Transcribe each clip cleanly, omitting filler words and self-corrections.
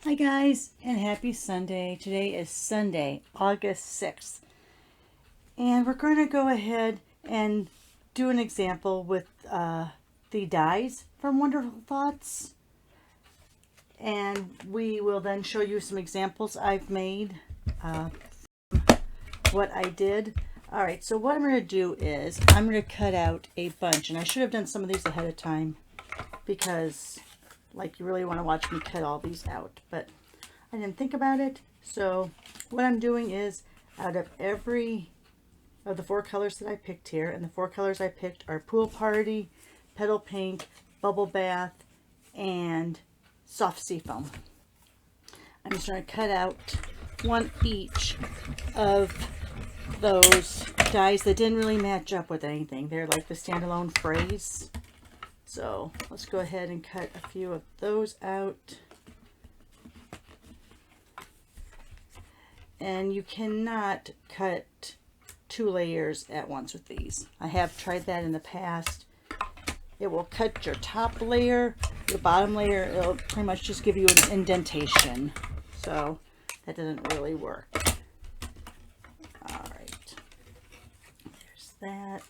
Hi guys, and happy Sunday. Today is Sunday, August 6th. And we're going to go ahead and do an example with the dies from Wonderful Thoughts. And we will then show you some examples I've made, what I did. Alright, so what I'm going to do is I'm going to cut out a bunch. And I should have done some of these ahead of time because like you really want to watch me cut all these out, but I didn't think about it. So what I'm doing is, out of every of the 4 colors that I picked here, and the 4 colors I picked are Pool Party, Petal Pink, Bubble Bath, and Soft Seafoam. I'm just going to cut out one each of those dies that didn't really match up with anything. They're like the standalone phrase. So let's go ahead and cut a few of those out. And you cannot cut 2 layers at once with these. I have tried that in the past. It will cut your top layer, your bottom layer. It'll pretty much just give you an indentation. So that doesn't really work. All right. There's that.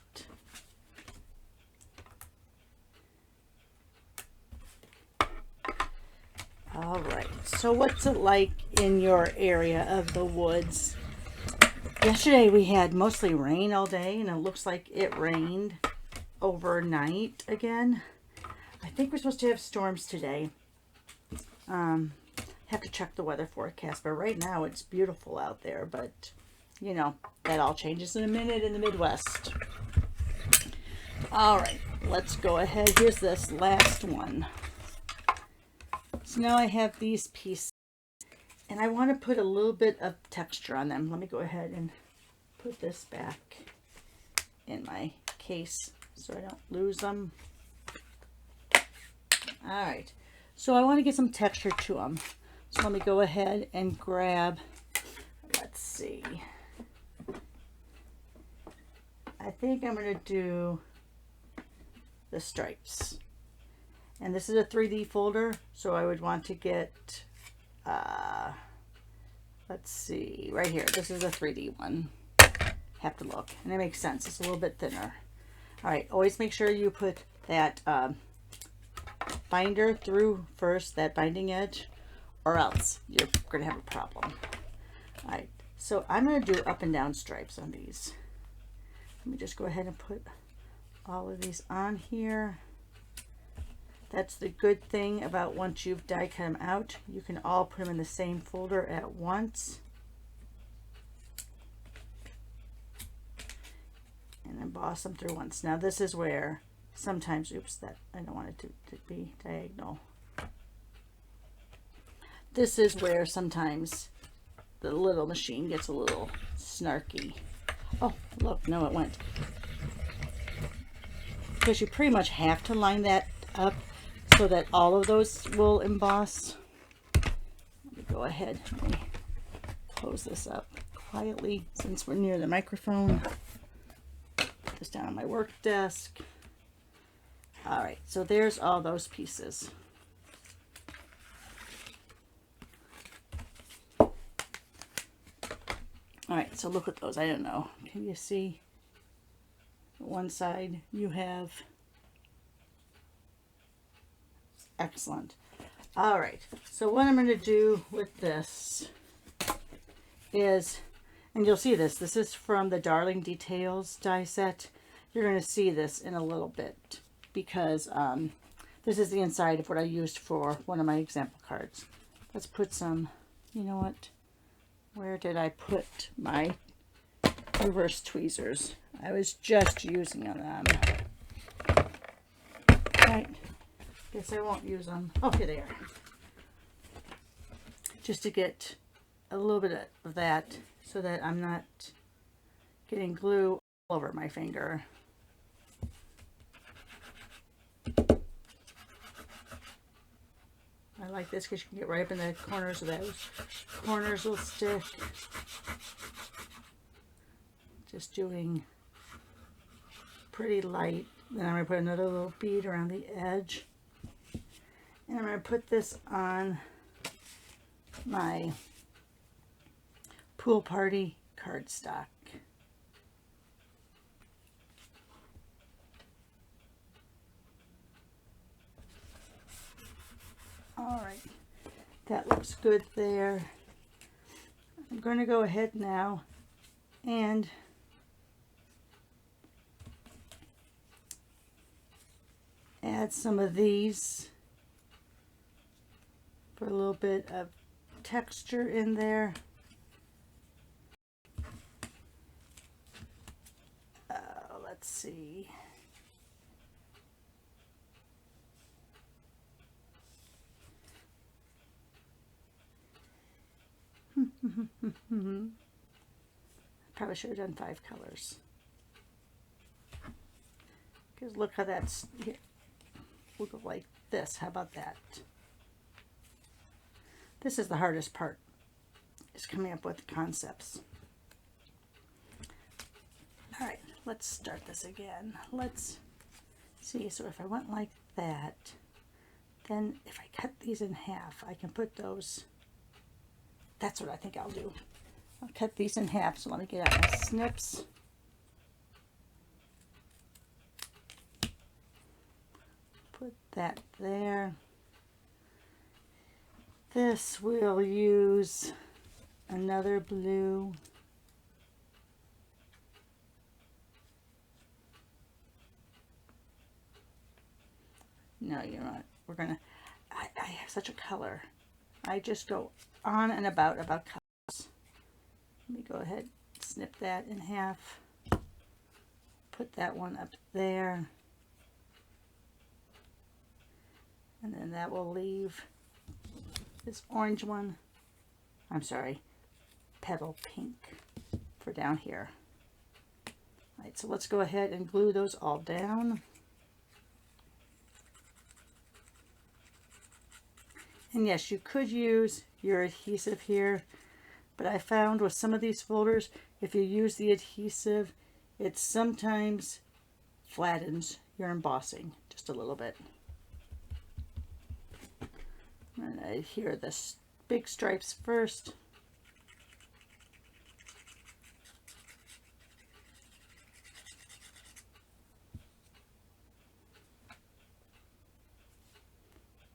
All right, so what's it like in your area of the woods? Yesterday we had mostly rain all day, and it looks like it rained overnight again. I think we're supposed to have storms today. Have to check the weather forecast, but right now it's beautiful out there, but you know, that all changes in a minute in the Midwest. All right, let's go ahead. Here's this last one. So now I have these pieces, and I want to put a little bit of texture on them. Let me go ahead and put this back in my case so I don't lose them. All right, so I want to get some texture to them. So let me go ahead and grab, let's see. I think I'm going to do the stripes. And this is a 3D folder, so I would want to get, let's see, right here. This is a 3D one. Have to look, and it makes sense. It's a little bit thinner. All right, always make sure you put that binder through first, that binding edge, or else you're going to have a problem. All right, so I'm going to do up and down stripes on these. Let me just go ahead and put all of these on here. That's the good thing about once you've die cut them out, you can all put them in the same folder at once. And emboss them through once. Now this is where sometimes, oops, that I don't want it to be diagonal. This is where sometimes the little machine gets a little snarky. Oh, look, no, it went. Because you pretty much have to line that up so that all of those will emboss. Let me go ahead and close this up quietly since we're near the microphone. Put this down on my work desk. All right, so there's all those pieces. All right, so look at those. I don't know. Can you see? One side you have. Excellent. All right, so what I'm going to do with this is, and you'll see this is from the Darling Details die set. You're going to see this in a little bit because this is the inside of what I used for one of my example cards. Let's put some, you know what, where did I put my reverse tweezers? I was just using them. Right. Guess I won't use them. Oh, here they are. Just to get a little bit of that so that I'm not getting glue all over my finger. I like this because you can get right up in the corners of those. Corners will stick. Just doing pretty light. Then I'm going to put another little bead around the edge. And I'm going to put this on my pool party cardstock. All right, that looks good there. I'm going to go ahead now and add some of these for a little bit of texture in there. Let's see. Probably should have done 5 colors. Because look how that's here. We'll go like this. How about that? This is the hardest part, is coming up with the concepts. All right, let's start this again. Let's see. So if I went like that, then if I cut these in half, I can put those. That's what I think I'll do. I'll cut these in half. So let me get out my snips. Put that there. This we'll use another blue. No, you're not. We're gonna, I have such a color. I just go on and about colors. Let me go ahead, snip that in half. Put that one up there. And then that will leave this orange one, I'm sorry, petal pink for down here. All right, so let's go ahead and glue those all down. And yes, you could use your adhesive here, but I found with some of these folders, if you use the adhesive, it sometimes flattens your embossing just a little bit. And I adhere the big stripes first.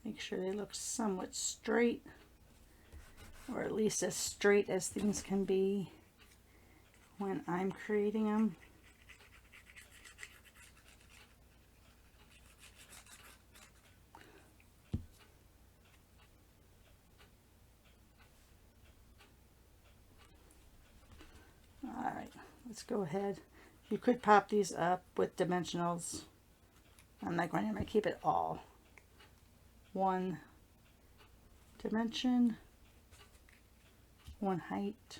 Make sure they look somewhat straight, or at least as straight as things can be when I'm creating them. All right, let's go ahead. You could pop these up with dimensionals. I'm not going to keep it all one dimension, one height.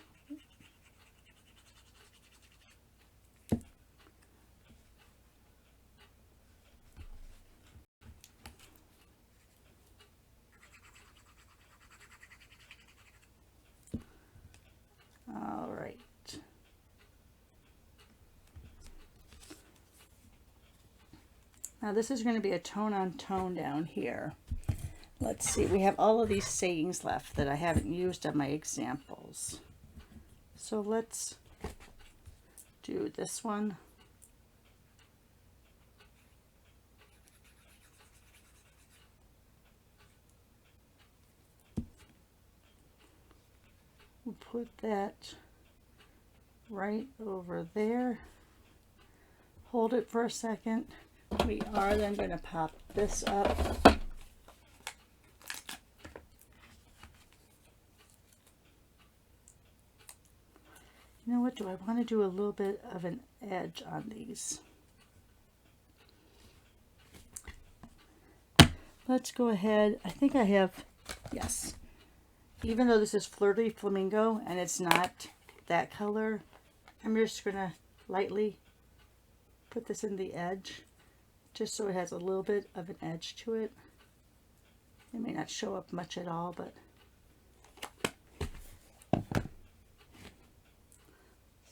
All right. Now this is going to be a tone on tone down here. Let's see, we have all of these sayings left that I haven't used on my examples. So let's do this one. We'll put that right over there. Hold it for a second. We are then going to pop this up. You know what, do I want to do a little bit of an edge on these? Let's go ahead. I think I have, yes. Even though this is Flirty Flamingo and it's not that color, I'm just going to lightly put this in the edge, just so it has a little bit of an edge to it. It may not show up much at all, but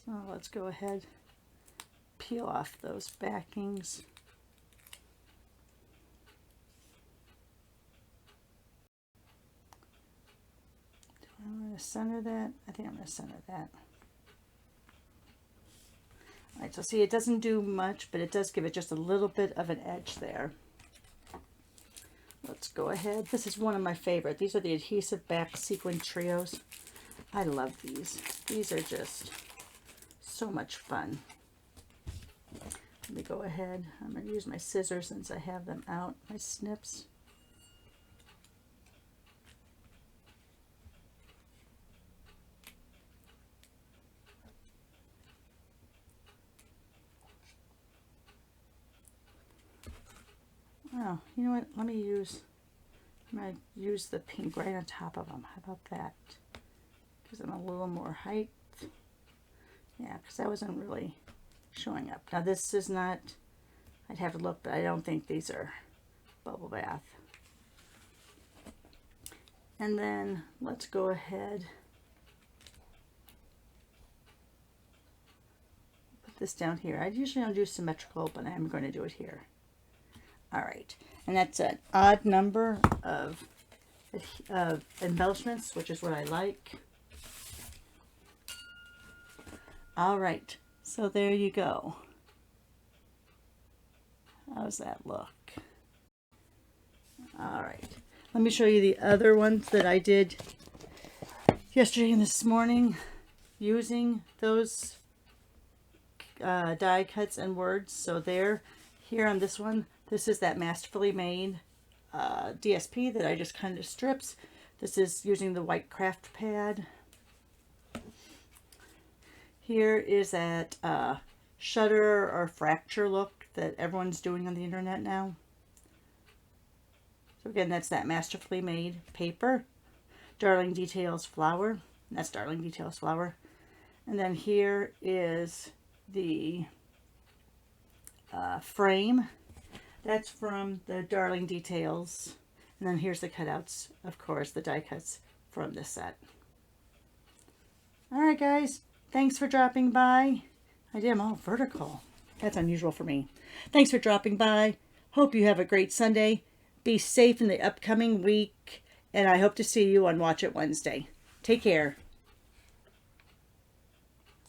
so let's go ahead, peel off those backings. I'm going to center that. I think I'm going to center that. All right, so see, it doesn't do much, but it does give it just a little bit of an edge there. Let's go ahead. This is one of my favorite. These are the adhesive back sequin trios. I love these. These are just so much fun. Let me go ahead. I'm going to use my scissors since I have them out, my snips. Oh, you know what? I'm going to use the pink right on top of them. How about that? Gives them a little more height. Yeah, because that wasn't really showing up. Now this is not, I'd have to look, but I don't think these are bubble bath. And then let's go ahead. Put this down here. I usually don't do symmetrical, but I'm going to do it here. All right, and that's an odd number of embellishments, which is what I like. All right, so there you go. How's that look? All right, let me show you the other ones that I did yesterday and this morning using those die cuts and words. So there, here on this one, this is that Masterfully Made DSP that I just kind of strips. This is using the white craft pad. Here is that shutter or fracture look that everyone's doing on the internet now. So again, that's that Masterfully Made paper. Darling Details flower. That's Darling Details flower. And then here is the frame. That's from the Darling Details. And then here's the cutouts, of course, the die cuts from this set. All right, guys. Thanks for dropping by. I did them all vertical. That's unusual for me. Thanks for dropping by. Hope you have a great Sunday. Be safe in the upcoming week. And I hope to see you on Watch It Wednesday. Take care.